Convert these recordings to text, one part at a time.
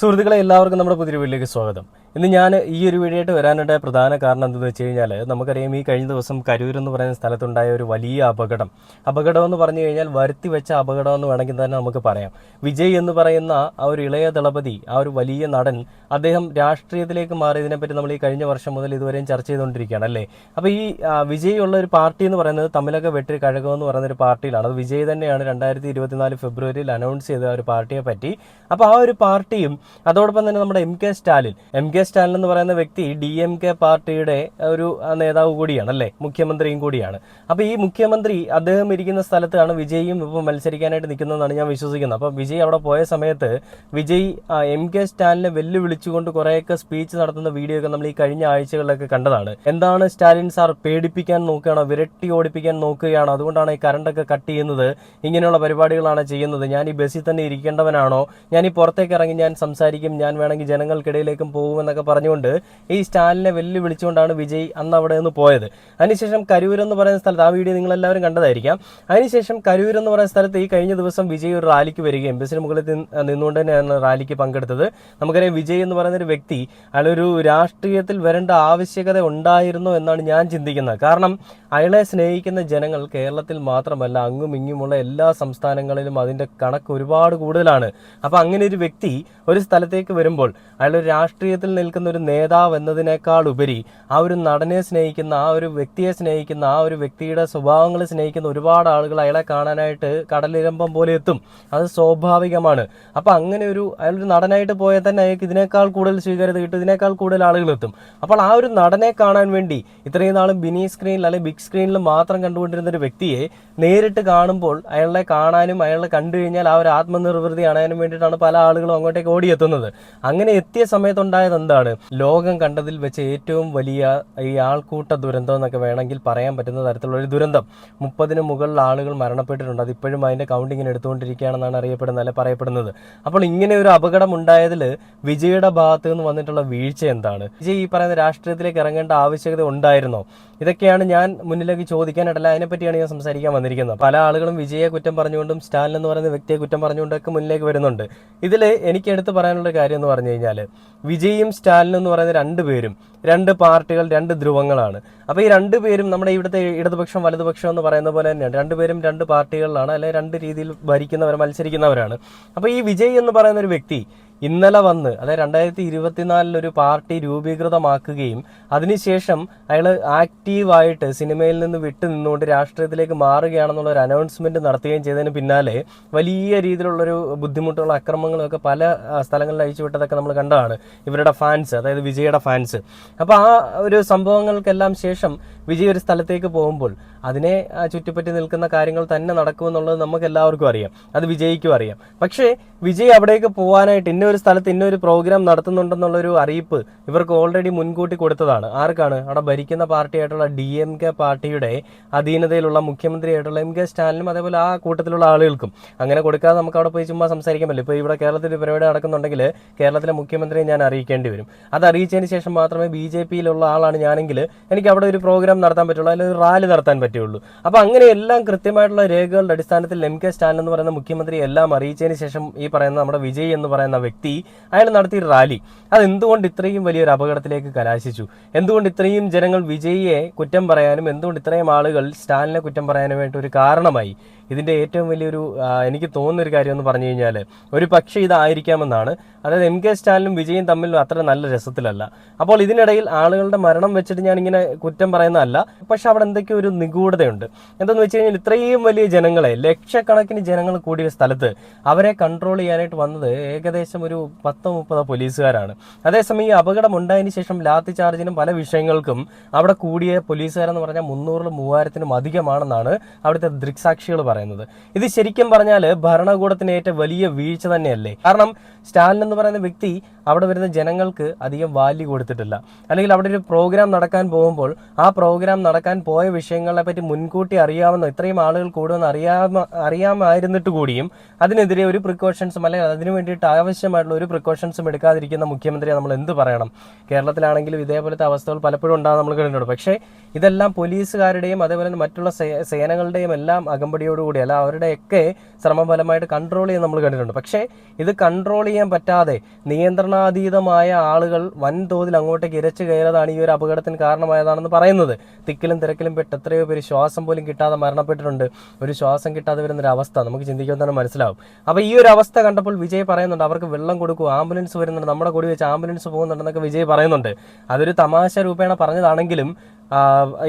സുഹൃത്തുക്കളെ എല്ലാവർക്കും നമ്മുടെ പുതിയൊരു വീഡിയോയിലേക്ക് സ്വാഗതം. ഇന്ന് ഞാൻ ഈ ഒരു വീഡിയോ ആയിട്ട് വരാനുള്ള പ്രധാന കാരണം എന്തെന്ന് വെച്ച് കഴിഞ്ഞാൽ, നമുക്കറിയാം ഈ കഴിഞ്ഞ ദിവസം കരൂർ എന്ന് പറയുന്ന സ്ഥലത്തുണ്ടായ ഒരു വലിയ അപകടം എന്ന് പറഞ്ഞു കഴിഞ്ഞാൽ വരുത്തി വെച്ച അപകടം എന്ന് വേണമെങ്കിൽ തന്നെ നമുക്ക് പറയാം. വിജയ് എന്ന് പറയുന്ന ആ ഒരു ഇളയ ദളപതി, ആ ഒരു വലിയ നടൻ, അദ്ദേഹം രാഷ്ട്രീയത്തിലേക്ക് മാറിയതിനെപ്പറ്റി നമ്മൾ ഈ കഴിഞ്ഞ വർഷം മുതൽ ഇതുവരെയും ചർച്ച ചെയ്തുകൊണ്ടിരിക്കുകയാണ് അല്ലേ. അപ്പോൾ ഈ വിജയ് ഉള്ള ഒരു പാർട്ടി എന്ന് പറയുന്നത് തമിഴക വെട്ടി കഴകം എന്ന് പറയുന്ന ഒരു പാർട്ടിയിലാണ്. അത് വിജയ് തന്നെയാണ് 2024 ഫെബ്രുവരിയിൽ അനൗൺസ് ചെയ്ത ഒരു പാർട്ടിയെ പറ്റി. അപ്പോൾ ആ ഒരു പാർട്ടിയും അതോടൊപ്പം തന്നെ നമ്മുടെ എം കെ സ്റ്റാലിൻ എന്ന് പറയുന്ന വ്യക്തി DMK പാർട്ടിയുടെ ഒരു നേതാവ് കൂടിയാണ് അല്ലേ, മുഖ്യമന്ത്രിയും കൂടിയാണ്. അപ്പോൾ ഈ മുഖ്യമന്ത്രി അദ്ദേഹം ഇരിക്കുന്ന സ്ഥലത്താണ് വിജയും ഇപ്പോൾ മത്സരിക്കാനായിട്ട് നിൽക്കുന്നതെന്നാണ് ഞാൻ വിശ്വസിക്കുന്നത്. അപ്പോൾ വിജയ് അവിടെ പോയ സമയത്ത് വിജയ് എം കെ സ്റ്റാലിനെ വെല്ലുവിളിച്ചുകൊണ്ട് കുറേയൊക്കെ സ്പീച്ച് നടത്തുന്ന വീഡിയോ ഒക്കെ നമ്മൾ ഈ കഴിഞ്ഞ ആഴ്ചകളിലൊക്കെ കണ്ടതാണ്. എന്താണ് സ്റ്റാലിൻ സാർ, പേടിപ്പിക്കാൻ നോക്കുകയാണോ, വിരട്ടി ഓടിപ്പിക്കാൻ നോക്കുകയാണോ, അതുകൊണ്ടാണ് ഈ കറണ്ടൊക്കെ കട്ട് ചെയ്യുന്നത്, ഇങ്ങനെയുള്ള പരിപാടികളാണ് ചെയ്യുന്നത്, ഞാൻ ഈ ബസ്സിൽ തന്നെ ഇരിക്കേണ്ടവനാണോ, ഞാൻ ഈ പുറത്തേക്ക് ഇറങ്ങി ഞാൻ സംസാരിക്കും, ഞാൻ വേണമെങ്കിൽ ജനങ്ങൾക്കിടയിലേക്കും പോകുമെന്നൊക്കെ പറഞ്ഞുകൊണ്ട് ഈ സ്റ്റാലിനെ വെല്ലുവിളിച്ചുകൊണ്ടാണ് വിജയ് അന്ന് അവിടെ നിന്ന് പോയത്. അതിനുശേഷം കരൂർ എന്ന് പറയുന്ന സ്ഥലത്ത്, ആ വീഡിയോ നിങ്ങളെല്ലാവരും കണ്ടതായിരിക്കാം. അതിനുശേഷം കരൂർ എന്ന് പറയുന്ന സ്ഥലത്ത് ഈ കഴിഞ്ഞ ദിവസം വിജയ് ഒരു റാലിക്ക് വരികയും ബസ്സിന് മുകളിൽ നിന്നുകൊണ്ട് തന്നെയാണ് റാലിക്ക് പങ്കെടുത്തത്. നമുക്കറിയാം വിജയ് എന്ന് പറയുന്ന ഒരു വ്യക്തി അയാളൊരു രാഷ്ട്രീയത്തിൽ വരേണ്ട ആവശ്യകത ഉണ്ടായിരുന്നു എന്നാണ് ഞാൻ ചിന്തിക്കുന്നത്. കാരണം അയാളെ സ്നേഹിക്കുന്ന ജനങ്ങൾ കേരളത്തിൽ മാത്രമല്ല അങ്ങും ഇങ്ങുമുള്ള എല്ലാ സംസ്ഥാനങ്ങളിലും അതിൻ്റെ കണക്ക് ഒരുപാട് കൂടുതലാണ്. അപ്പോൾ അങ്ങനെ ഒരു വ്യക്തി ഒരു സ്ഥലത്തേക്ക് വരുമ്പോൾ അയാൾ രാഷ്ട്രീയത്തിൽ നിൽക്കുന്ന ഒരു നേതാവ് എന്നതിനേക്കാൾ ഉപരി ആ ഒരു നടനെ സ്നേഹിക്കുന്ന, ആ ഒരു വ്യക്തിയെ സ്നേഹിക്കുന്ന, ആ ഒരു വ്യക്തിയുടെ സ്വഭാവങ്ങൾ സ്നേഹിക്കുന്ന ഒരുപാട് ആളുകൾ അയാളെ കാണാനായിട്ട് കടലിരമ്പം പോലെ എത്തും. അത് സ്വാഭാവികമാണ്. അപ്പോൾ അങ്ങനെ അയാളൊരു നടനായിട്ട് പോയാൽ തന്നെ അയാൾക്ക് ഇതിനേക്കാൾ കൂടുതൽ സ്വീകാര്യത കിട്ടും, ഇതിനേക്കാൾ കൂടുതൽ ആളുകൾ എത്തും. അപ്പോൾ ആ ഒരു നടനെ കാണാൻ വേണ്ടി ഇത്രയും നാളും ബിനി സ്ക്രീനിൽ അല്ലെങ്കിൽ ബിഗ് സ്ക്രീനിൽ മാത്രം കണ്ടുകൊണ്ടിരുന്ന ഒരു വ്യക്തിയെ നേരിട്ട് കാണുമ്പോൾ അയാളെ കാണാനും അയാളെ കണ്ടു കഴിഞ്ഞാൽ ആ ഒരു ആത്മനിർവൃതി അണയാനും വേണ്ടിയിട്ടാണ് പല ആളുകളും അങ്ങോട്ടേക്ക് ഓടിയെത്തുന്നത്. അങ്ങനെ എത്തിയ സമയത്തുണ്ടായത് എന്താണ്? ലോകം കണ്ടതിൽ വെച്ച് ഏറ്റവും വലിയ ഈ ആൾക്കൂട്ട ദുരന്തം എന്നൊക്കെ വേണമെങ്കിൽ പറയാൻ പറ്റുന്ന തരത്തിലുള്ള ഒരു ദുരന്തം. 30 മുകളിൽ ആളുകൾ മരണപ്പെട്ടിട്ടുണ്ട്. അതിപ്പോഴും അതിന്റെ കൗണ്ടിങ്ങിന് എടുത്തുകൊണ്ടിരിക്കുകയാണെന്നാണ് പറയപ്പെടുന്നത്. അപ്പോൾ ഇങ്ങനെ ഒരു അപകടം ഉണ്ടായതിൽ വിജയുടെ ഭാഗത്ത് നിന്ന് വന്നിട്ടുള്ള വീഴ്ച എന്താണ്? വിജയ് ഈ പറയുന്ന രാഷ്ട്രീയത്തിലേക്ക് ഇറങ്ങേണ്ട ആവശ്യകത ഉണ്ടായിരുന്നോ? ഇതൊക്കെയാണ് ഞാൻ മുന്നിലേക്ക് ചോദിക്കാനായിട്ടല്ല, അതിനെപ്പറ്റിയാണ് ഞാൻ സംസാരിക്കാൻ വന്നിരിക്കുന്നത്. പല ആളുകളും വിജയെ കുറ്റം പറഞ്ഞുകൊണ്ടും സ്റ്റാലിൻ എന്ന് പറയുന്ന വ്യക്തിയെ കുറ്റം പറഞ്ഞുകൊണ്ടൊക്കെ മുന്നിലേക്ക് വരുന്നുണ്ട്. ഇതിൽ എനിക്ക് എടുത്ത് പറയാനുള്ള കാര്യം എന്ന് പറഞ്ഞു കഴിഞ്ഞാൽ, വിജയും സ്റ്റാലിനും എന്ന് പറയുന്ന രണ്ടുപേരും രണ്ട് പാർട്ടികൾ, രണ്ട് ധ്രുവങ്ങളാണ്. അപ്പോൾ ഈ രണ്ടുപേരും നമ്മുടെ ഇവിടുത്തെ ഇടതുപക്ഷം വലതുപക്ഷം എന്ന് പറയുന്ന പോലെ തന്നെയാണ്. രണ്ടുപേരും രണ്ട് പാർട്ടികളിലാണ്, അല്ലെങ്കിൽ രണ്ട് രീതിയിൽ മത്സരിക്കുന്നവരാണ്. അപ്പോൾ ഈ വിജയ് എന്ന് പറയുന്ന ഒരു വ്യക്തി ഇന്നലെ വന്ന്, അതായത് 2024 ഒരു പാർട്ടി രൂപീകൃതമാക്കുകയും അതിനുശേഷം അയാൾ ആക്റ്റീവായിട്ട് സിനിമയിൽ നിന്ന് വിട്ടു നിന്നുകൊണ്ട് രാഷ്ട്രീയത്തിലേക്ക് മാറുകയാണെന്നുള്ള ഒരു അനൗൺസ്മെന്റ് നടത്തുകയും ചെയ്തതിന് പിന്നാലെ വലിയ രീതിയിലുള്ളൊരു ബുദ്ധിമുട്ടുള്ള അക്രമങ്ങളൊക്കെ പല സ്ഥലങ്ങളിൽ അഴിച്ചുവിട്ടതൊക്കെ നമ്മൾ കണ്ടതാണ് ഇവരുടെ ഫാൻസ്, അതായത് വിജയുടെ ഫാൻസ്. അപ്പോൾ ആ ഒരു സംഭവങ്ങൾക്കെല്ലാം ശേഷം വിജയ് ഒരു സ്ഥലത്തേക്ക് പോകുമ്പോൾ അതിനെ ചുറ്റിപ്പറ്റി നിൽക്കുന്ന കാര്യങ്ങൾ തന്നെ നടക്കുമെന്നുള്ളത് നമുക്ക് എല്ലാവർക്കും അറിയാം, അത് വിജയ്ക്കും അറിയാം. പക്ഷേ വിജയ് അവിടേക്ക് പോകാനായിട്ട് ഇന്നൊരു സ്ഥലത്ത് ഇന്നൊരു പ്രോഗ്രാം നടത്തുന്നുണ്ടെന്നുള്ളൊരു അറിയിപ്പ് ഇവർക്ക് ഓൾറെഡി മുൻകൂട്ടി കൊടുത്തതാണ്. ആർക്കാണ്? അവിടെ ഭരിക്കുന്ന പാർട്ടിയായിട്ടുള്ള DMK പാർട്ടിയുടെ അധീനതയിലുള്ള മുഖ്യമന്ത്രിയായിട്ടുള്ള MK സ്റ്റാലിനും അതേപോലെ ആ കൂട്ടത്തിലുള്ള ആളുകൾക്കും. അങ്ങനെ കൊടുക്കാതെ നമുക്ക് അവിടെ പോയി ചുമ്മാ സംസാരിക്കാൻ പറ്റില്ല. ഇപ്പോൾ ഇവിടെ കേരളത്തിൽ പരിപാടി നടക്കുന്നുണ്ടെങ്കിൽ കേരളത്തിലെ മുഖ്യമന്ത്രിയെ ഞാൻ അറിയിക്കേണ്ടി വരും. അത് അറിയിച്ചതിന് ശേഷം മാത്രമേ BJPയിലുള്ള ആളാണ് ഞാനെങ്കിൽ എനിക്ക് അവിടെ ഒരു പ്രോഗ്രാം നടത്താൻ പറ്റുള്ളൂ, അല്ലെങ്കിൽ ഒരു റാലി നടത്താൻ പറ്റുള്ളൂ. അപ്പോൾ അങ്ങനെ എല്ലാം കൃത്യമായിട്ടുള്ള രേഖകളുടെ അടിസ്ഥാനത്തിൽ MK സ്റ്റാലിൻ എന്ന് പറയുന്ന മുഖ്യമന്ത്രി എല്ലാം അറിയിച്ചതിന് ശേഷം ഈ പറയുന്ന നമ്മുടെ വിജയ് എന്ന് പറയുന്ന വ്യക്തി അയാൾ നടത്തിയ റാലി അതെന്തുകൊണ്ട് ഇത്രയും വലിയൊരു അപകടത്തിലേക്ക് കലാശിച്ചു? എന്തുകൊണ്ട് ഇത്രയും ജനങ്ങൾ വിജയിയെ കുറ്റം പറയാനും എന്തുകൊണ്ട് ഇത്രയും ആളുകൾ സ്റ്റാലിനെ കുറ്റം പറയാനുമായിട്ട് ഒരു കാരണമായി? ഇതിൻ്റെ ഏറ്റവും വലിയൊരു എനിക്ക് തോന്നുന്നൊരു കാര്യം എന്ന് പറഞ്ഞു കഴിഞ്ഞാൽ, ഒരു പക്ഷേ ഇതായിരിക്കാമെന്നാണ്. അതായത് MK സ്റ്റാലിനും വിജയും തമ്മിൽ അത്ര നല്ല രസത്തിലല്ല. അപ്പോൾ ഇതിനിടയിൽ ആളുകളുടെ മരണം വെച്ചിട്ട് ഞാൻ ഇങ്ങനെ കുറ്റം പറയുന്നതല്ല, പക്ഷെ അവിടെ എന്തൊക്കെയോ ഒരു നിഗൂഢതയുണ്ട്. എന്തെന്ന് വെച്ച് കഴിഞ്ഞാൽ, ഇത്രയും വലിയ ജനങ്ങളെ, ലക്ഷക്കണക്കിന് ജനങ്ങൾ കൂടിയ സ്ഥലത്ത് അവരെ കൺട്രോൾ ചെയ്യാനായിട്ട് വന്നത് ഏകദേശം ഒരു 10-30 പോലീസുകാരാണ്. അതേസമയം ഈ അപകടം ഉണ്ടായതിനു ശേഷം ലാത്തി ചാർജിനും പല വിഷയങ്ങൾക്കും അവിടെ കൂടിയ പോലീസുകാരെന്ന് പറഞ്ഞാൽ 300-3000 അധികമാണെന്നാണ് അവിടുത്തെ ദൃക്സാക്ഷികൾ പറയുന്നത്. ഇത് ശരിക്കും പറഞ്ഞാൽ ഭരണകൂടത്തിനേറ്റ വലിയ വീഴ്ച തന്നെയല്ലേ? കാരണം സ്റ്റാലിൻ എന്ന് പറയുന്ന വ്യക്തി അവിടെ വരുന്ന ജനങ്ങൾക്ക് അധികം വാല്യൂ കൊടുത്തിട്ടില്ല. അല്ലെങ്കിൽ അവിടെ ഒരു പ്രോഗ്രാം നടക്കാൻ പോകുമ്പോൾ ആ പ്രോഗ്രാം നടക്കാൻ പോയ വിഷയങ്ങളെ പറ്റി മുൻകൂട്ടി അറിയാവുന്ന, ഇത്രയും ആളുകൾ കൂടുമെന്ന് അറിയാമായിരുന്നിട്ട് കൂടിയും അതിനെതിരെ ഒരു പ്രിക്കോഷൻസും അല്ലെങ്കിൽ അതിനു വേണ്ടിയിട്ട് ആവശ്യമായിട്ടുള്ള ഒരു പ്രിക്കോഷൻസും എടുക്കാതിരിക്കുന്ന മുഖ്യമന്ത്രിയെ നമ്മൾ എന്ത് പറയണം? കേരളത്തിലാണെങ്കിലും ഇതേപോലത്തെ അവസ്ഥകൾ പലപ്പോഴും ഉണ്ടാകും, നമ്മൾ കണ്ടിട്ടുണ്ട്. പക്ഷേ ഇതെല്ലാം പോലീസുകാരുടെയും അതേപോലെ മറ്റുള്ള സേനകളുടെയും എല്ലാം അകമ്പടിയോടുകൂടി കൂടി അല്ല അവരുടെയൊക്കെ ശ്രമഫലമായിട്ട് കൺട്രോൾ ചെയ്യാൻ നമ്മൾ കണ്ടിട്ടുണ്ട്. പക്ഷേ ഇത് കൺട്രോൾ ചെയ്യാൻ പറ്റാതെ നിയന്ത്രണാതീതമായ ആളുകൾ വൻതോതിൽ അങ്ങോട്ടേക്ക് ഇരച്ചു കയറതാണ് ഈ ഒരു അപകടത്തിന് കാരണമായതാണെന്ന് പറയുന്നത്. തിക്കിലും തിരക്കിലും പെട്ട് എത്രയോ പേര് ശ്വാസം പോലും കിട്ടാതെ മരണപ്പെട്ടിട്ടുണ്ട്. ഒരു ശ്വാസം കിട്ടാതെ വരുന്നൊരു അവസ്ഥ നമുക്ക് ചിന്തിക്കാൻ തന്നെ മനസ്സിലാവും. അപ്പോൾ ഈ ഒരു അവസ്ഥ കണ്ടപ്പോൾ വിജയ് പറയുന്നുണ്ട് അവർക്ക് വെള്ളം കൊടുക്കൂ, ആംബുലൻസ് വരുന്നുണ്ട്, നമ്മുടെ കൂടി വെച്ച് ആംബുലൻസ് പോകുന്നുണ്ടെന്നൊക്കെ വിജയ് പറയുന്നുണ്ട്. അതൊരു തമാശ രൂപേണ പറഞ്ഞതാണെങ്കിലും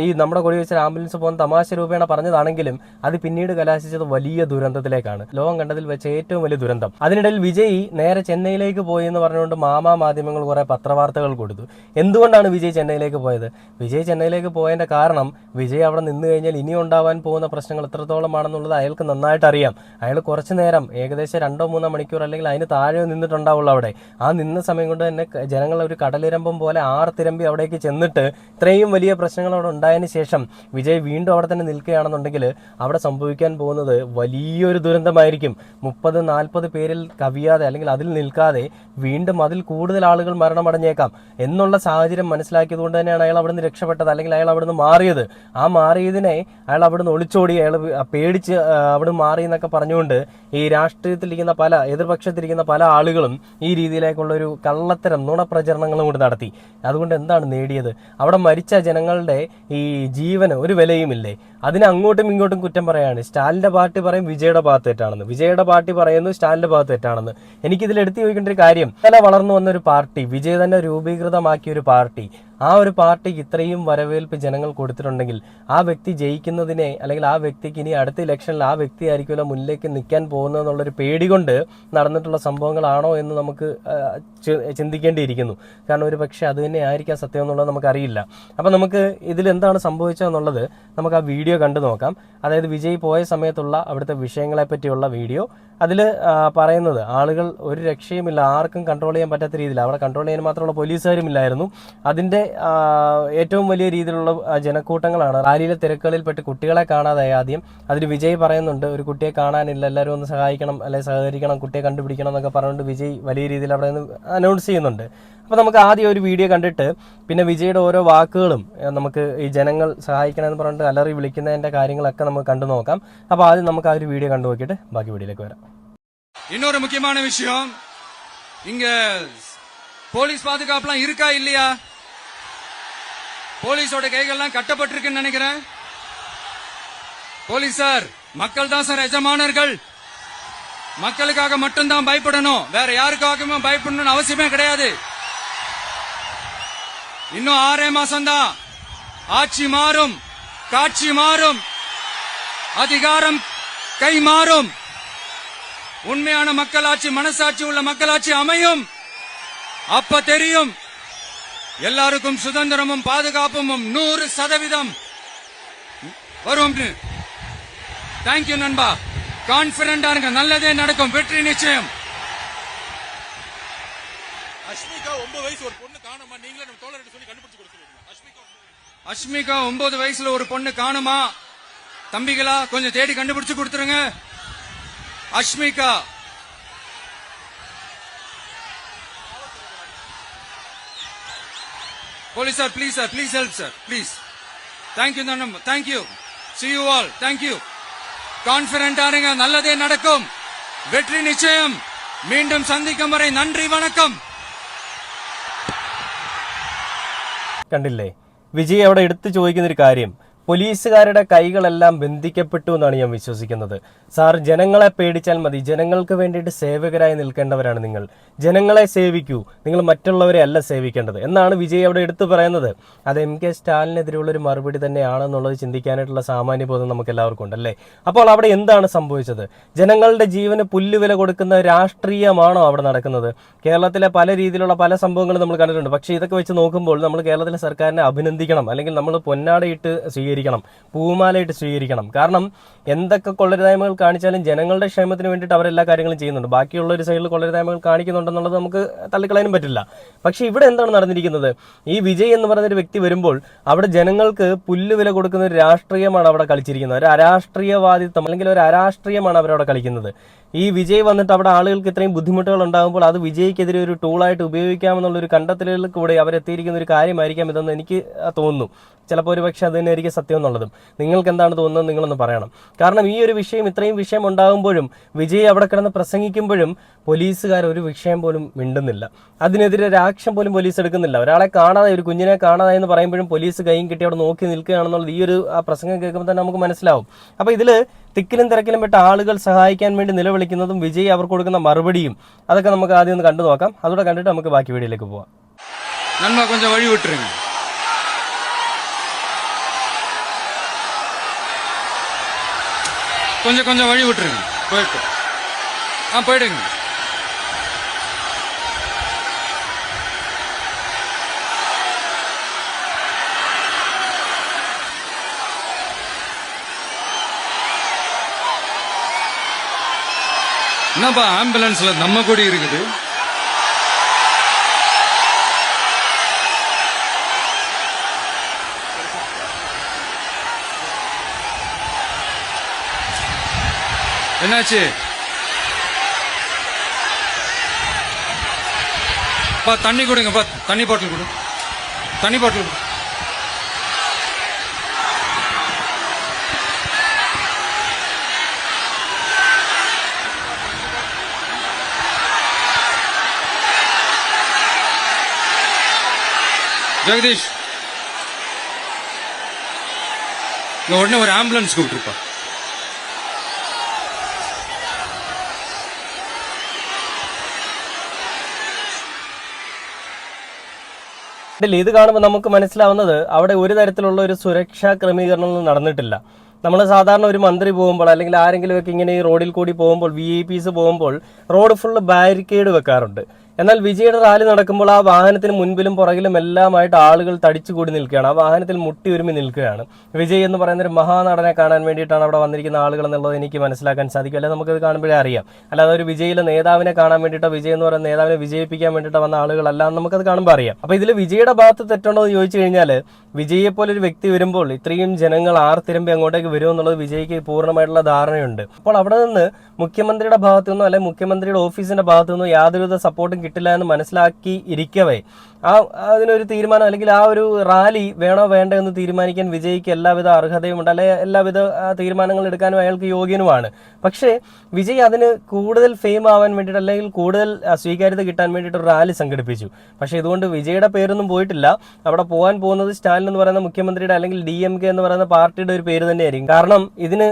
ഈ നമ്മുടെ കൊടി വെച്ച ആംബുലൻസ് പോകുന്ന തമാശ രൂപേണ പറഞ്ഞതാണെങ്കിലും അത് പിന്നീട് കലാശിച്ചത് വലിയ ദുരന്തത്തിലേക്കാണ്. ലോകം കണ്ടതിൽ വെച്ച ഏറ്റവും വലിയ ദുരന്തം. അതിനിടയിൽ വിജയ് നേരെ ചെന്നൈയിലേക്ക് പോയി എന്ന് പറഞ്ഞുകൊണ്ട് മാധ്യമങ്ങൾ കുറെ പത്രവാർത്തകൾ കൊടുത്തു. എന്തുകൊണ്ടാണ് വിജയ് ചെന്നൈയിലേക്ക് പോയത്? വിജയ് ചെന്നൈയിലേക്ക് പോയതിന്റെ കാരണം വിജയ് അവിടെ നിന്ന് കഴിഞ്ഞാൽ ഇനി ഉണ്ടാവാൻ പോകുന്ന പ്രശ്നങ്ങൾ എത്രത്തോളമാണെന്നുള്ളത് അയാൾക്ക് നന്നായിട്ട് അറിയാം. അയാൾ കുറച്ചു നേരം ഏകദേശം 2-3 മണിക്കൂർ അല്ലെങ്കിൽ അതിന് താഴെ നിന്നിട്ടുണ്ടാവുള്ളൂ അവിടെ. ആ നിന്ന സമയം കൊണ്ട് തന്നെ ജനങ്ങൾ ഒരു കടലിരമ്പം പോലെ ആർത്തിരമ്പി അവിടേക്ക് ചെന്നിട്ട് ഇത്രയും വലിയ പ്രശ്നങ്ങൾ അവിടെ ഉണ്ടായതിനു ശേഷം വിജയ് വീണ്ടും അവിടെ തന്നെ നിൽക്കുകയാണെന്നുണ്ടെങ്കിൽ അവിടെ സംഭവിക്കാൻ പോകുന്നത് വലിയൊരു ദുരന്തമായിരിക്കും. 30-40 പേരിൽ കവിയാതെ അല്ലെങ്കിൽ അതിൽ നിൽക്കാതെ വീണ്ടും അതിൽ കൂടുതൽ ആളുകൾ മരണമടഞ്ഞേക്കാം എന്നുള്ള സാഹചര്യം മനസ്സിലാക്കിയത് കൊണ്ട് തന്നെയാണ് അയാൾ അവിടുന്ന് രക്ഷപ്പെട്ടത്, അല്ലെങ്കിൽ അയാൾ അവിടുന്ന് മാറിയത്. ആ മാറിയതിനെ അയാൾ അവിടുന്ന് ഒളിച്ചോടി, അയാൾ പേടിച്ച് അവിടെ മാറി എന്നൊക്കെ പറഞ്ഞുകൊണ്ട് ഈ രാഷ്ട്രീയത്തിലിരിക്കുന്ന പല എതിർപക്ഷത്തിരിക്കുന്ന പല ആളുകളും ഈ രീതിയിലേക്കുള്ള ഒരു കള്ളത്തരം നുണപ്രചരണങ്ങളും കൂടി നടത്തി. അതുകൊണ്ട് എന്താണ് നേടിയത്? അവിടെ മരിച്ച ജനങ്ങളുടെ ഈ ജീവന് ഒരു വിലയുമില്ലേ? അതിന് അങ്ങോട്ടും ഇങ്ങോട്ടും കുറ്റം പറയാണ്. സ്റ്റാലിന്റെ പാർട്ടി പറയും വിജയുടെ ഭാഗത്ത് തെറ്റാണെന്ന്, വിജയുടെ പാർട്ടി പറയുന്നു സ്റ്റാലിന്റെ ഭാഗത്ത് തെറ്റാണെന്ന്. എനിക്കിതിൽ എടുത്തു ചോദിക്കേണ്ട ഒരു കാര്യം, ഇന്നലെ വളർന്നു വന്നൊരു പാർട്ടി, വിജയ് തന്നെ രൂപീകൃതമാക്കിയ ഒരു പാർട്ടി, ആ ഒരു പാർട്ടിക്ക് ഇത്രയും വരവേൽപ്പ് ജനങ്ങൾ കൊടുത്തിട്ടുണ്ടെങ്കിൽ ആ വ്യക്തി ജയിക്കുന്നതിനെ അല്ലെങ്കിൽ ആ വ്യക്തിക്ക് ഇനി അടുത്ത ഇലക്ഷനിൽ ആ വ്യക്തി ആയിരിക്കുമല്ലോ മുന്നിലേക്ക് നിൽക്കാൻ പോകുന്നതെന്നുള്ളൊരു പേടി കൊണ്ട് നടന്നിട്ടുള്ള സംഭവങ്ങളാണോ എന്ന് നമുക്ക് ചിന്തിക്കേണ്ടിയിരിക്കുന്നു. കാരണം ഒരു പക്ഷേ അത് തന്നെ ആയിരിക്കാം സത്യം എന്നുള്ളത് നമുക്കറിയില്ല. അപ്പം നമുക്ക് ഇതിൽ എന്താണ് സംഭവിച്ചതെന്നുള്ളത് നമുക്ക് ആ വീഡിയോ കണ്ടു നോക്കാം. അതായത് വിജയ് പോയ സമയത്തുള്ള അവിടുത്തെ വിഷയങ്ങളെ പറ്റിയുള്ള വീഡിയോ. അതിൽ പറയുന്നത് ആളുകൾ ഒരു രക്ഷയുമില്ല, ആർക്കും കൺട്രോൾ ചെയ്യാൻ പറ്റാത്ത രീതിയിൽ, അവിടെ കൺട്രോൾ ചെയ്യാൻ മാത്രമുള്ള പോലീസുകാരും ഇല്ലായിരുന്നു. അതിൻ്റെ ഏറ്റവും വലിയ രീതിയിലുള്ള ജനക്കൂട്ടങ്ങളാണ്. റാലിയിലെ തിരക്കുകളിൽപ്പെട്ട് കുട്ടികളെ കാണാതായി. ആദ്യം അതിൽ വിജയ് പറയുന്നുണ്ട് ഒരു കുട്ടിയെ കാണാനില്ല, എല്ലാവരും ഒന്ന് സഹായിക്കണം, അല്ലെങ്കിൽ സഹകരിക്കണം, കുട്ടിയെ കണ്ടുപിടിക്കണം എന്നൊക്കെ പറഞ്ഞുകൊണ്ട് വിജയ് വലിയ രീതിയിൽ അവിടെ നിന്ന് അനൗൺസ് ചെയ്യുന്നുണ്ട്. അപ്പോൾ നമുക്ക് ആദ്യം ഒരു വീഡിയോ കണ്ടിട്ട് പിന്നെ വിജയുടെ ഓരോ വാക്കുകളും നമുക്ക് ഈ ജനങ്ങൾ സഹായിക്കണമെന്ന് പറഞ്ഞിട്ട് അലറി വിളിക്കുന്നതിൻ്റെ കാര്യങ്ങളൊക്കെ നമുക്ക് കണ്ടു നോക്കാം. അപ്പോൾ ആദ്യം നമുക്ക് ആ ഒരു വീഡിയോ കണ്ടു നോക്കിയിട്ട് ബാക്കി വീഡിയോയിലേക്ക് വരാം. இன்னொரு முக்கியமான விஷயம், இங்க போலீஸ் பாதுகாப்புலாம் இருக்கா இல்லையா? போலீஸோட கைகள்லாம் கட்டப்பட்டிருக்குன்னு நினைக்கிறேன். போலீஸ் சார், மக்கள் தான் சார் எஜமானர்கள். மக்களுக்காக மட்டும்தான் பயப்படணும், வேற யாருக்காகவும் பயப்படணும்னு அவசியமே கிடையாது. இன்னும் 6 மாசம் தான், ஆட்சி மாறும், காட்சி மாறும், அதிகாரம் கை மாறும், உண்மையான மக்களாட்சி, மனசாட்சி உள்ள மக்களாட்சி அமையும். அப்ப தெரியும் எல்லாருக்கும் சுதந்திரமும் பாதுகாப்பும் 100% வரும். தேங்க்யூ நண்பா, கான்பிடண்டா இருங்க, நல்லதே நடக்கும், வெற்றி நிச்சயம். அஷ்மிகா 9 வயசு ஒரு பொண்ணு காணுமா, நீங்களே நம்ம தோழர்கிட்ட சொல்லி கண்டுபிடிச்சு கொடுத்துருவீங்க. அஷ்மிகா 9 வயசுல ஒரு பொண்ணு காணுமா, தம்பிகளா கொஞ்சம் தேடி கண்டுபிடிச்சு கொடுத்துருங்க. Ashmika police sir, please sir, please help sir, please. Thank you நண்பா, thank you, see you all, thank you. கான்பிடண்டா இருங்க, நல்லதே நடக்கும், வெற்றி நிச்சயம். மீண்டும் சந்திக்கும் வரை நன்றி, வணக்கம். കണ്ടില്ലേ, വിജയ് അവിടെ എടുത്തു ചോദിക്കുന്നൊരു കാര്യം, പോലീസുകാരുടെ കൈകളെല്ലാം ബന്ധിക്കപ്പെട്ടു എന്നാണ് ഞാൻ വിശ്വസിക്കുന്നത്. സാർ, ജനങ്ങളെ പേടിച്ചാൽ മതി, ജനങ്ങൾക്ക് വേണ്ടിയിട്ട് സേവകരായി നിൽക്കേണ്ടവരാണ് നിങ്ങൾ, ജനങ്ങളെ സേവിക്കൂ, നിങ്ങൾ മറ്റുള്ളവരെ അല്ല സേവിക്കേണ്ടത് എന്നാണ് വിജയ് അവിടെ എടുത്തു പറയുന്നത്. അത് MK സ്റ്റാലിനെതിരെയുള്ളൊരു മറുപടി തന്നെയാണെന്നുള്ളത് ചിന്തിക്കാനായിട്ടുള്ള സാമാന്യബോധം നമുക്ക് എല്ലാവർക്കും ഉണ്ടല്ലേ. അപ്പോൾ അവിടെ എന്താണ് സംഭവിച്ചത്? ജനങ്ങളുടെ ജീവന് പുല്ലുവില കൊടുക്കുന്ന രാഷ്ട്രീയമാണോ അവിടെ നടക്കുന്നത്? കേരളത്തിലെ പല രീതിയിലുള്ള പല സംഭവങ്ങളും നമ്മൾ കണ്ടിട്ടുണ്ട്. പക്ഷേ ഇതൊക്കെ വെച്ച് നോക്കുമ്പോൾ നമ്മൾ കേരളത്തിലെ സർക്കാരിനെ അഭിനന്ദിക്കണം, അല്ലെങ്കിൽ നമ്മൾ പൊന്നാടയിട്ട് സ്വീകരിക്കണം, പൂമാലയിട്ട് സ്വീകരിക്കണം. കാരണം എന്തൊക്കെ കൊള്ളരുതായ്മകൾ കാണിച്ചാലും ജനങ്ങളുടെ ക്ഷേമത്തിന് വേണ്ടിയിട്ട് അവരെല്ലാ കാര്യങ്ങളും ചെയ്യുന്നുണ്ട്. ബാക്കിയുള്ള ഒരു സൈഡിൽ കൊള്ളരുതായ്മകൾ കാണിക്കുന്നുണ്ടെന്നുള്ളത് നമുക്ക് തള്ളിക്കളയാനും പറ്റില്ല. പക്ഷേ ഇവിടെ എന്താണ് നടന്നിരിക്കുന്നത്? ഈ വിജയ് എന്ന് പറയുന്നൊരു വ്യക്തി വരുമ്പോൾ അവിടെ ജനങ്ങൾക്ക് പുല്ലുവില കൊടുക്കുന്ന ഒരു രാഷ്ട്രീയമാണ് അവിടെ കളിച്ചിരിക്കുന്നത്. ഒരു അരാഷ്ട്രീയവാദിത്വം അല്ലെങ്കിൽ ഒരു അരാഷ്ട്രീയമാണ് അവരവിടെ കളിക്കുന്നത്. ഈ വിജയ് വന്നിട്ട് അവിടെ ആളുകൾക്ക് ഇത്രയും ബുദ്ധിമുട്ടുകൾ ഉണ്ടാകുമ്പോൾ അത് വിജയ്ക്കെതിരെ ഒരു ടൂളായിട്ട് ഉപയോഗിക്കാമെന്നുള്ളൊരു കണ്ടെത്തലുകളിൽ കൂടെ അവരെത്തിയിരിക്കുന്ന ഒരു കാര്യമായിരിക്കാം ഇതെന്ന് എനിക്ക് തോന്നുന്നു. ചിലപ്പോൾ ഒരു പക്ഷേ അത് തന്നെയായിരിക്കും സത്യം എന്നുള്ളതും. നിങ്ങൾക്ക് എന്താണ് തോന്നുന്നത് നിങ്ങളൊന്ന് പറയണം. കാരണം ഈ ഒരു വിഷയം ഇത്രയും വിഷയം ഉണ്ടാകുമ്പോഴും വിജയ് അവിടെ കിടന്ന് പ്രസംഗിക്കുമ്പോഴും പോലീസുകാർ ഒരു വിഷയം പോലും മിണ്ടുന്നില്ല. അതിനെതിരെ ഒരു ആക്ഷൻ പോലും പോലീസ് എടുക്കുന്നില്ല. ഒരാളെ കാണാതെ, ഒരു കുഞ്ഞിനെ കാണാതെ എന്ന് പറയുമ്പോഴും പോലീസ് കൈയും കിട്ടി അവിടെ നോക്കി നിൽക്കുകയാണെന്നുള്ളത് ഈ ഒരു പ്രസംഗം കേൾക്കുമ്പോൾ തന്നെ നമുക്ക് മനസ്സിലാവും. അപ്പോൾ ഇതിൽ തിക്കിലും തിരക്കിലും പെട്ട ആളുകൾ സഹായിക്കാൻ വേണ്ടി നിലവിളിക്കുന്നതും വിജയ് അവർക്ക് കൊടുക്കുന്ന മറുപടിയും അതൊക്കെ നമുക്ക് ആദ്യം ഒന്ന് കണ്ടു നോക്കാം. അതോടെ കണ്ടിട്ട് നമുക്ക് ബാക്കി വീഡിയോയിലേക്ക് പോവാം. நண்பா கொஞ்சம் வழி விட்டுருங்க. கொஞ்சம் வழி விட்டுருங்க. போயிட்டு போயிடுங்க. என்னப்பா ஆம்புலன்ஸ்ல நம்ம கொடி இருக்குது? என்னாச்சு? பா தண்ணி கொடுங்க, பா தண்ணி பாட்டில் கொடு, தண்ணி பாட்டில் கொடு. ஜெகதீஷ், இங்க உடனே ஒரு ஆம்புலன்ஸ் கூப்பிட்டுருப்பா. ഇത് കാണുമ്പോൾ നമുക്ക് മനസ്സിലാവുന്നത് അവിടെ ഒരു തരത്തിലുള്ള ഒരു സുരക്ഷാ ക്രമീകരണമൊന്നും നടന്നിട്ടില്ല. നമ്മൾ സാധാരണ ഒരു മന്ത്രി പോകുമ്പോൾ അല്ലെങ്കിൽ ആരെങ്കിലുമൊക്കെ ഇങ്ങനെ ഈ റോഡിൽ കൂടി പോകുമ്പോൾ VIP പോകുമ്പോൾ റോഡ് ഫുള്ള് ബാരിക്കേഡ് വെക്കാറുണ്ട്. എന്നാൽ വിജയുടെ റാലി നടക്കുമ്പോൾ ആ വാഹനത്തിന് മുൻപിലും പുറകിലും എല്ലാമായിട്ട് ആളുകൾ തടിച്ചുകൂടി നിൽക്കുകയാണ്. ആ വാഹനത്തിൽ മുട്ടി ഒരുമി നിൽക്കുകയാണ്. വിജയ് എന്ന് പറയുന്ന ഒരു മഹാനടനെ കാണാൻ വേണ്ടിയിട്ടാണ് അവിടെ വന്നിരിക്കുന്ന ആളുകൾ എന്നുള്ളത് എനിക്ക് മനസ്സിലാക്കാൻ സാധിക്കും. അല്ലെങ്കിൽ നമുക്കത് കാണുമ്പോഴേ അറിയാം. അല്ലാതെ ഒരു വിജയിലെ നേതാവിനെ കാണാൻ വേണ്ടിയിട്ടോ വിജയ് എന്ന് പറയുന്ന നേതാവിനെ വിജയിപ്പിക്കാൻ വേണ്ടിയിട്ടോ വന്ന ആളുകളല്ല എന്ന് നമുക്കത് കാണുമ്പോൾ അറിയാം. അപ്പോൾ ഇതിൽ വിജയുടെ ഭാഗത്ത് തെറ്റുണ്ടോ എന്ന് ചോദിച്ചു കഴിഞ്ഞാൽ വിജയെ പോലെ ഒരു വ്യക്തി വരുമ്പോൾ ഇത്രയും ജനങ്ങൾ ആർത്തിരമ്പി അങ്ങോട്ടേക്ക് വരുമെന്നുള്ളത് വിജയ്ക്ക് പൂർണ്ണമായിട്ടുള്ള ധാരണയുണ്ട്. അപ്പോൾ അവിടെ നിന്ന് മുഖ്യമന്ത്രിയുടെ ഭാഗത്തു നിന്നോ അല്ലെങ്കിൽ മുഖ്യമന്ത്രിയുടെ ഓഫീസിന്റെ ഭാഗത്തു നിന്നോ യാതൊരുവിധ സപ്പോർട്ടും കിട്ടില്ല എന്ന് മനസ്സിലാക്കി ഇരിക്കവേ അതിനൊരു തീരുമാനം അല്ലെങ്കിൽ ആ ഒരു റാലി വേണോ വേണ്ട എന്ന് തീരുമാനിക്കാൻ വിജയ്ക്ക് എല്ലാവിധ അർഹതയുമുണ്ട്, അല്ലെങ്കിൽ എല്ലാവിധ തീരുമാനങ്ങൾ എടുക്കാനും അയാൾക്ക് യോഗ്യനുമാണ്. പക്ഷേ വിജയ് അതിന് കൂടുതൽ ഫെയിം ആവാൻ വേണ്ടിയിട്ട് അല്ലെങ്കിൽ കൂടുതൽ സ്വീകാര്യത കിട്ടാൻ വേണ്ടിയിട്ട് ഒരു റാലി സംഘടിപ്പിച്ചു. പക്ഷേ ഇതുകൊണ്ട് വിജയുടെ പേരൊന്നും പോയിട്ടില്ല. അവിടെ പോകാൻ പോകുന്നത് സ്റ്റാലിൻ എന്ന് പറയുന്ന മുഖ്യമന്ത്രിയുടെ അല്ലെങ്കിൽ DMK എന്ന് പറയുന്ന പാർട്ടിയുടെ ഒരു പേര് തന്നെയായിരിക്കും. കാരണം ഇതിന്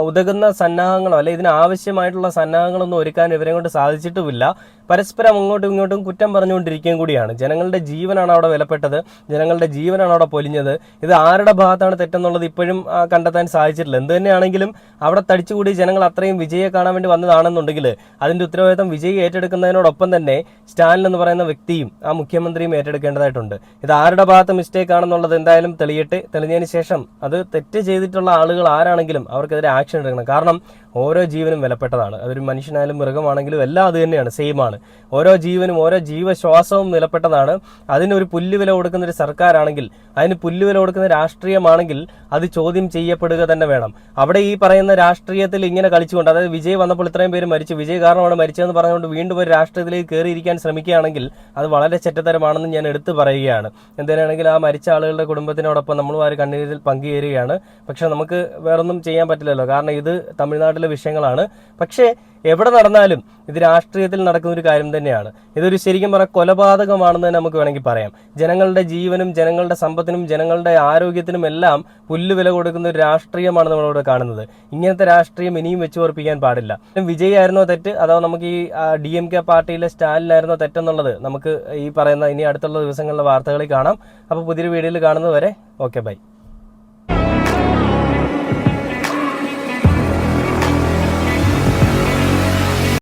ഉതകുന്ന സന്നാഹങ്ങളോ അല്ലെങ്കിൽ ഇതിന് ആവശ്യമായിട്ടുള്ള സന്നാഹങ്ങളൊന്നും ഒരുക്കാൻ ഇവരെ കൊണ്ട് സാധിച്ചിട്ടുമില്ല. പരസ്പരം അങ്ങോട്ടും ഇങ്ങോട്ടും കുറ്റം പറഞ്ഞുകൊണ്ടിരിക്കുകയും കൂടിയാണ്. ജനങ്ങളുടെ ജീവനാണ് അവിടെ വിലപ്പെട്ടത്, ജനങ്ങളുടെ ജീവനാണ് അവിടെ പൊലിഞ്ഞത്. ഇത് ആരുടെ ഭാഗത്താണ് തെറ്റെന്നുള്ളത് ഇപ്പോഴും കണ്ടെത്താൻ സാധിച്ചിട്ടില്ല. എന്ത് തന്നെയാണെങ്കിലും അവിടെ തടിച്ചുകൂടി ജനങ്ങൾ അത്രയും വിജയെ കാണാൻ വേണ്ടി വന്നതാണെന്നുണ്ടെങ്കിൽ അതിന്റെ ഉത്തരവാദിത്തം വിജയ് ഏറ്റെടുക്കുന്നതിനോടൊപ്പം തന്നെ സ്റ്റാലിൻ എന്ന് പറയുന്ന വ്യക്തിയും ആ മുഖ്യമന്ത്രിയും ഏറ്റെടുക്കേണ്ടതായിട്ടുണ്ട്. ഇത് ആരുടെ ഭാഗത്ത് മിസ്റ്റേക്ക് ആണെന്നുള്ളത് എന്തായാലും തെളിഞ്ഞതിന് ശേഷം അത് തെറ്റ് ചെയ്തിട്ടുള്ള ആളുകൾ ആരാണെങ്കിലും അവർക്കെതിരെ ആക്ഷൻ എടുക്കണം. കാരണം ഓരോ ജീവനും വിലപ്പെട്ടതാണ്. അതൊരു മനുഷ്യനായാലും മൃഗമാണെങ്കിലും എല്ലാം അത് തന്നെയാണ്, സെയിം ആണ്. ഓരോ ജീവനും ഓരോ ജീവശ്വാസവും വിലപ്പെട്ടതാണ്. അതിനൊരു പുല്ലുവില കൊടുക്കുന്ന ഒരു സർക്കാരാണെങ്കിൽ, അതിന് പുല്ലുവില കൊടുക്കുന്ന രാഷ്ട്രീയമാണെങ്കിൽ അത് ചോദ്യം ചെയ്യപ്പെടുക തന്നെ വേണം. അവിടെ ഈ പറയുന്ന രാഷ്ട്രീയത്തിൽ ഇങ്ങനെ കളിച്ചുകൊണ്ട്, അതായത് വിജയ് വന്നപ്പോൾ ഇത്രയും പേര് മരിച്ചു, വിജയ് കാരണമാണ് മരിച്ചതെന്ന് പറഞ്ഞുകൊണ്ട് വീണ്ടും ഒരു രാഷ്ട്രീയത്തിലേക്ക് കയറിയിരിക്കാൻ ശ്രമിക്കുകയാണെങ്കിൽ അത് വളരെ ചെറ്റത്തരമാണെന്ന് ഞാൻ എടുത്തു പറയുകയാണ്. എന്തായാലും ആ മരിച്ച ആളുകളുടെ കുടുംബത്തിനോടൊപ്പം നമ്മളും ആ ഒരു കണ്ണീരിൽ പങ്കുചേരുകയാണ്. പക്ഷെ നമുക്ക് വേറൊന്നും ചെയ്യാൻ പറ്റില്ലല്ലോ, കാരണം ഇത് തമിഴ്നാട്ടിലെ വിഷയങ്ങളാണ്. പക്ഷേ എവിടെ നടന്നാലും ഇത് രാഷ്ട്രീയത്തിൽ നടക്കുന്ന ഒരു കാര്യം തന്നെയാണ്. ഇതൊരു ശരിക്കും പറഞ്ഞാൽ കൊലപാതകമാണെന്ന് തന്നെ നമുക്ക് വേണമെങ്കിൽ പറയാം. ജനങ്ങളുടെ ജീവനും ജനങ്ങളുടെ സമ്പത്തിനും ജനങ്ങളുടെ ആരോഗ്യത്തിനും എല്ലാം പുല്ലുവില കൊടുക്കുന്ന ഒരു രാഷ്ട്രീയമാണ് നമ്മളിവിടെ കാണുന്നത്. ഇങ്ങനത്തെ രാഷ്ട്രീയം ഇനിയും വെച്ചു ഓർപ്പിക്കാൻ പാടില്ല. വിജയ് ആയിരുന്നോ തെറ്റ്, അതോ നമുക്ക് ഈ DMK പാർട്ടിയിലെ സ്റ്റാലിനായിരുന്നോ തെറ്റെന്നുള്ളത് നമുക്ക് ഈ പറയുന്ന ഇനി അടുത്തുള്ള ദിവസങ്ങളിലെ വാർത്തകളിൽ കാണാം. അപ്പോൾ പുതിയൊരു വീഡിയോയിൽ കാണുന്നത് വരെ ഓക്കെ, ബൈ.